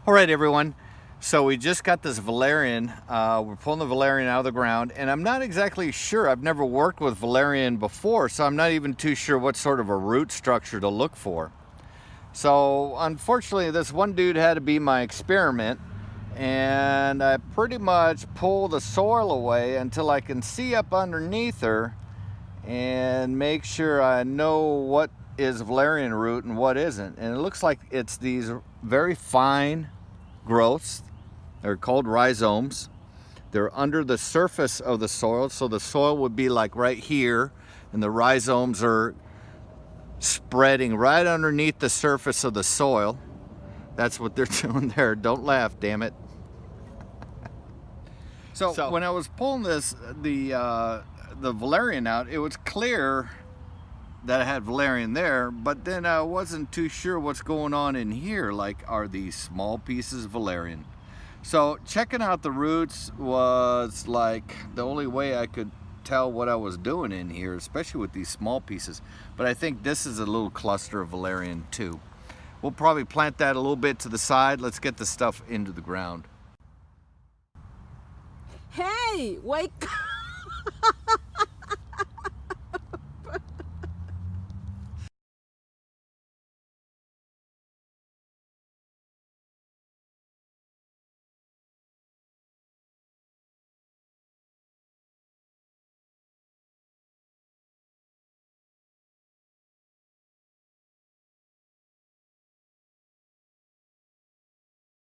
All right, everyone. So we just got this Valerian. We're pulling the Valerian out of the ground, and I'm not exactly sure. I've never worked with Valerian before, so I'm not even too sure what sort of a root structure to look for. So unfortunately, this one dude had to be my experiment, and I pretty much pull the soil away until I can see up underneath her and make sure I know what is Valerian root and what isn't. And it looks like it's these very fine growths. They're called rhizomes. They're under the surface of the soil, so the soil would be like right here, and the rhizomes are spreading right underneath the surface of the soil. That's what they're doing there. Don't laugh, damn it. So when I was pulling the Valerian out, it was clear that I had Valerian there, but then I wasn't too sure what's going on in here. Like, are these small pieces of Valerian? So checking out the roots was like the only way I could tell what I was doing in here, especially with these small pieces. But I think this is a little cluster of Valerian too. We'll probably plant that a little bit to the side. Let's get the stuff into the ground. Hey, wake up!